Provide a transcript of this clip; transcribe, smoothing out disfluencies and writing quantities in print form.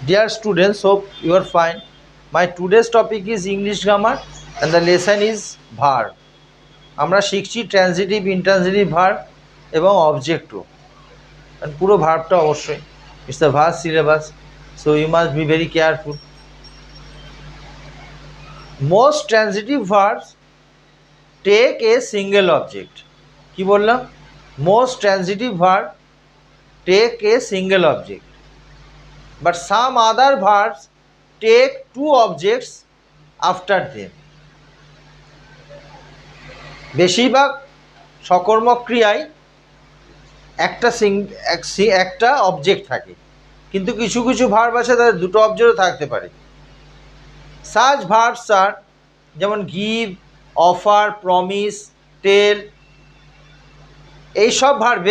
Dear students, hope you are fine. My today's topic is English grammar and the lesson is verb. আমরা শিখছি transitive, intransitive verb এবং অবজেক্টও। and পুরো ভার্বটা অবশ্যই it's the verb syllabus, so you must be very careful. Most transitive verbs take a single object. কি বললাম? Most transitive verb take a single object, but some other verbs take two objects after them. বেশিরভাগ সকর্মক ক্রিয়ায় একটা object থাকে, কিন্তু কিছু কিছু verb আছে তাদের দুটো অবজেক্টও থাকতে পারে। সাচ ভার্বস আর যেমন গিভ, অফার, প্রমিস, টেল, এইসব ভার্বে